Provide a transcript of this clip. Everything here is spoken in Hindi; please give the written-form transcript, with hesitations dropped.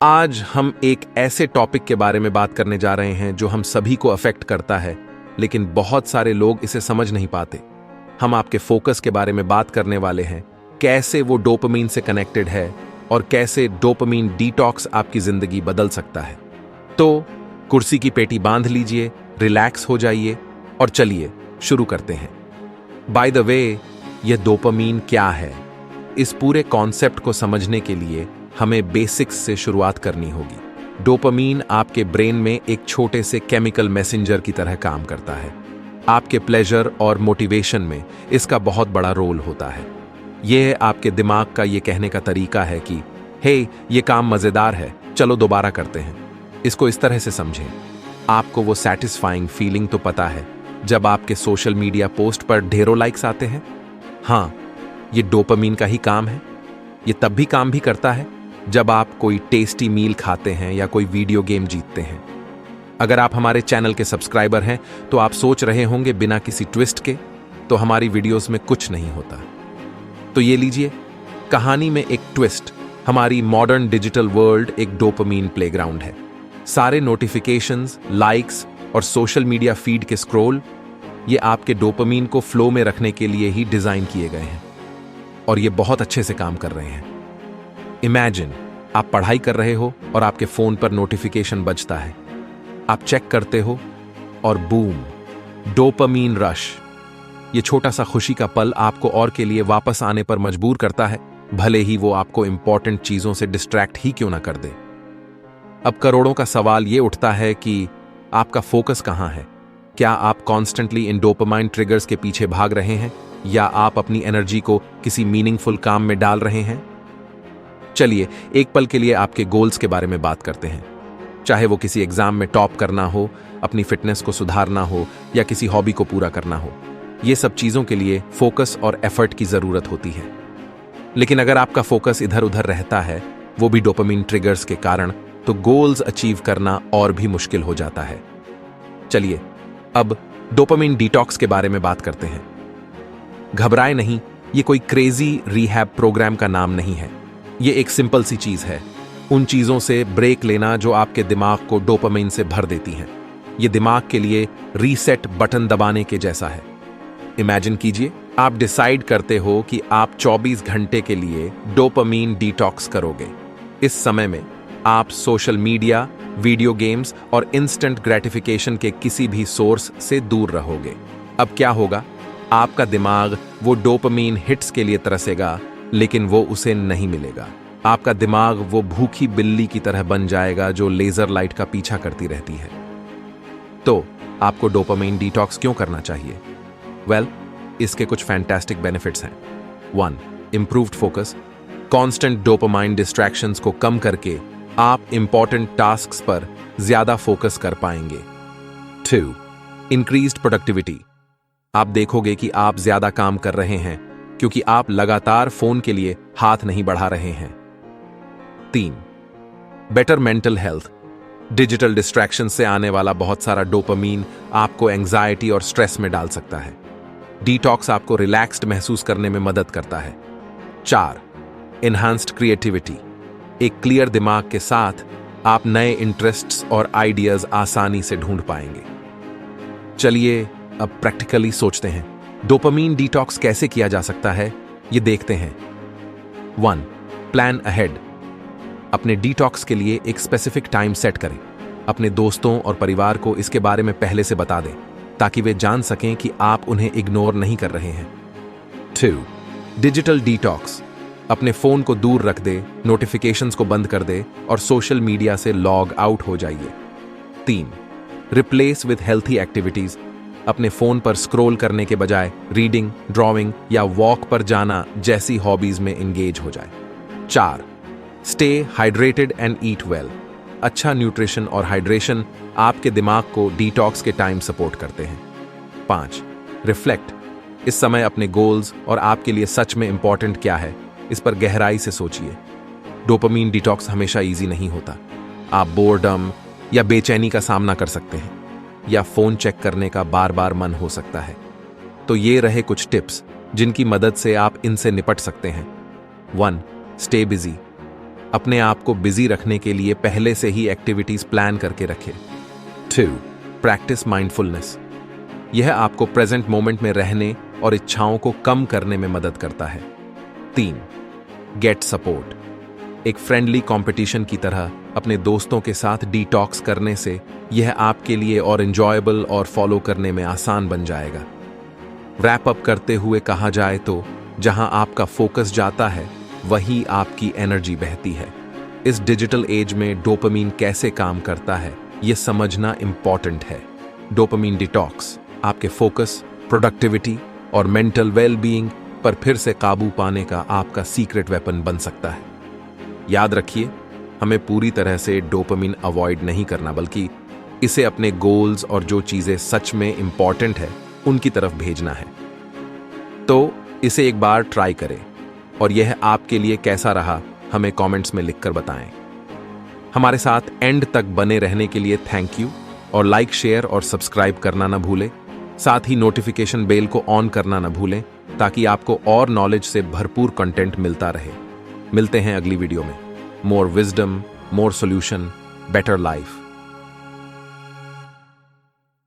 आज हम एक ऐसे टॉपिक के बारे में बात करने जा रहे हैं जो हम सभी को अफेक्ट करता है, लेकिन बहुत सारे लोग इसे समझ नहीं पाते। हम आपके फोकस के बारे में बात करने वाले हैं, कैसे वो डोपामीन से कनेक्टेड है और कैसे डोपामीन डिटॉक्स आपकी जिंदगी बदल सकता है। तो कुर्सी की पेटी बांध लीजिए, रिलैक्स हो जाइए और चलिए शुरू करते हैं। बाय द वे, यह डोपामीन क्या है? इस पूरे कॉन्सेप्ट को समझने के लिए हमें बेसिक्स से शुरुआत करनी होगी। डोपामीन आपके ब्रेन में एक छोटे से केमिकल मैसेंजर की तरह काम करता है। आपके प्लेजर और मोटिवेशन में इसका बहुत बड़ा रोल होता है। यह आपके दिमाग का ये कहने का तरीका है कि हे, ये काम मजेदार है, चलो दोबारा करते हैं। इसको इस तरह से समझें, आपको वो सैटिस्फाइंग फीलिंग तो पता है जब आपके सोशल मीडिया पोस्ट पर ढेरों लाइक्स आते हैं। हाँ, ये डोपामीन का ही काम है। ये तब भी काम भी करता है जब आप कोई टेस्टी मील खाते हैं या कोई वीडियो गेम जीतते हैं। अगर आप हमारे चैनल के सब्सक्राइबर हैं तो आप सोच रहे होंगे बिना किसी ट्विस्ट के तो हमारी वीडियोस में कुछ नहीं होता। तो ये लीजिए, कहानी में एक ट्विस्ट। हमारी मॉडर्न डिजिटल वर्ल्ड एक डोपामीन प्लेग्राउंड है। सारे नोटिफिकेशंस, लाइक्स और सोशल मीडिया फीड के स्क्रॉल, ये आपके डोपामीन को फ्लो में रखने के लिए ही डिजाइन किए गए हैं और ये बहुत अच्छे से काम कर रहे हैं। इमेजिन, आप पढ़ाई कर रहे हो और आपके फोन पर नोटिफिकेशन बजता है। आप चेक करते हो और बूम, डोपामीन रश। ये छोटा सा खुशी का पल आपको और के लिए वापस आने पर मजबूर करता है, भले ही वो आपको इंपॉर्टेंट चीजों से डिस्ट्रैक्ट ही क्यों ना कर दे। अब करोड़ों का सवाल ये उठता है कि आपका फोकस कहां है? क्या आप कॉन्स्टेंटली इन डोपामाइन ट्रिगर्स के पीछे भाग रहे हैं या आप अपनी एनर्जी को किसी मीनिंगफुल काम में डाल रहे हैं? चलिए एक पल के लिए आपके गोल्स के बारे में बात करते हैं। चाहे वो किसी एग्जाम में टॉप करना हो, अपनी फिटनेस को सुधारना हो या किसी हॉबी को पूरा करना हो, ये सब चीजों के लिए फोकस और एफर्ट की जरूरत होती है। लेकिन अगर आपका फोकस इधर उधर रहता है, वो भी डोपामीन ट्रिगर्स के कारण, तो गोल्स अचीव करना और भी मुश्किल हो जाता है। चलिए अब डोपामीन डिटॉक्स के बारे में बात करते हैं। घबराए नहीं, ये कोई क्रेजी रिहैब प्रोग्राम का नाम नहीं है। ये एक सिंपल सी चीज है, उन चीजों से ब्रेक लेना जो आपके दिमाग को डोपामीन से भर देती हैं। ये दिमाग के लिए रीसेट बटन दबाने के जैसा है। इमेजिन कीजिए, आप डिसाइड करते हो कि आप 24 घंटे के लिए डोपामीन डिटॉक्स करोगे। इस समय में आप सोशल मीडिया, वीडियो गेम्स और इंस्टेंट ग्रेटिफिकेशन के किसी भी सोर्स से दूर रहोगे। अब क्या होगा? आपका दिमाग वो डोपामीन हिट्स के लिए तरसेगा, लेकिन वो उसे नहीं मिलेगा। आपका दिमाग वो भूखी बिल्ली की तरह बन जाएगा जो लेजर लाइट का पीछा करती रहती है। तो आपको डोपामीन डिटॉक्स क्यों करना चाहिए? वेल, इसके कुछ फैंटास्टिक बेनिफिट्स हैं। 1. Improved focus. Constant dopamine distractions को कम करके आप इंपॉर्टेंट टास्क्स पर ज्यादा फोकस कर पाएंगे। 2. Increased productivity. आप देखोगे कि आप ज्यादा काम कर रहे हैं क्योंकि आप लगातार फोन के लिए हाथ नहीं बढ़ा रहे हैं। 3. Better mental health. Digital distraction से आने वाला बहुत सारा डोपामीन आपको एंजाइटी और स्ट्रेस में डाल सकता है। डिटॉक्स आपको रिलैक्स्ड महसूस करने में मदद करता है। 4. Enhanced creativity. एक क्लियर दिमाग के साथ आप नए इंटरेस्ट्स और आइडियाज आसानी से ढूंढ पाएंगे। चलिए अब प्रैक्टिकली सोचते हैं, डोपामीन डिटॉक्स कैसे किया जा सकता है, ये देखते हैं। 1. Plan ahead. अपने डिटॉक्स के लिए एक स्पेसिफिक टाइम सेट करें। अपने दोस्तों और परिवार को इसके बारे में पहले से बता दें ताकि वे जान सकें कि आप उन्हें इग्नोर नहीं कर रहे हैं। 2. Digital detox. अपने फोन को दूर रख दे, नोटिफिकेशंस को बंद कर दे और सोशल मीडिया से लॉग आउट हो जाइए। 3. Replace with healthy activities. अपने फोन पर स्क्रॉल करने के बजाय रीडिंग, ड्राइंग या वॉक पर जाना जैसी हॉबीज में एंगेज हो जाए। 4. Stay hydrated and eat well. अच्छा न्यूट्रिशन और हाइड्रेशन आपके दिमाग को डिटॉक्स के टाइम सपोर्ट करते हैं। 5. रिफ्लेक्ट। इस समय अपने गोल्स और आपके लिए सच में इंपॉर्टेंट क्या है, इस पर गहराई से सोचिए। डोपामीन डिटॉक्स हमेशा इजी नहीं होता। आप बोर्डम या बेचैनी का सामना कर सकते हैं या फोन चेक करने का बार बार मन हो सकता है। तो ये रहे कुछ टिप्स जिनकी मदद से आप इनसे निपट सकते हैं। 1. Stay busy. अपने आप को बिजी रखने के लिए पहले से ही एक्टिविटीज प्लान करके रखें। 2. Practice mindfulness. यह आपको प्रेजेंट मोमेंट में रहने और इच्छाओं को कम करने में मदद करता है। 3. Get support. एक फ्रेंडली कंपटीशन की तरह अपने दोस्तों के साथ डिटॉक्स करने से यह आपके लिए और एंजॉयबल और फॉलो करने में आसान बन जाएगा। रैप अप करते हुए कहा जाए तो जहां आपका फोकस जाता है वहीं आपकी एनर्जी बहती है। इस डिजिटल एज में डोपामीन कैसे काम करता है यह समझना इंपॉर्टेंट है। डोपामीन डिटॉक्स आपके फोकस, प्रोडक्टिविटी और मेंटल वेलबीइंग पर फिर से काबू पाने का आपका सीक्रेट वेपन बन सकता है। याद रखिए, हमें पूरी तरह से डोपामीन अवॉइड नहीं करना, बल्कि इसे अपने गोल्स और जो चीजें सच में इंपॉर्टेंट है उनकी तरफ भेजना है। तो इसे एक बार ट्राई करें और यह आपके लिए कैसा रहा हमें कमेंट्स में लिखकर बताएं। हमारे साथ एंड तक बने रहने के लिए थैंक यू, और लाइक, शेयर और सब्सक्राइब करना ना भूलें। साथ ही नोटिफिकेशन बेल को ऑन करना ना भूलें ताकि आपको और नॉलेज से भरपूर कंटेंट मिलता रहे। मिलते हैं अगली वीडियो में। मोर विजडम, मोर सॉल्यूशन, बेटर लाइफ।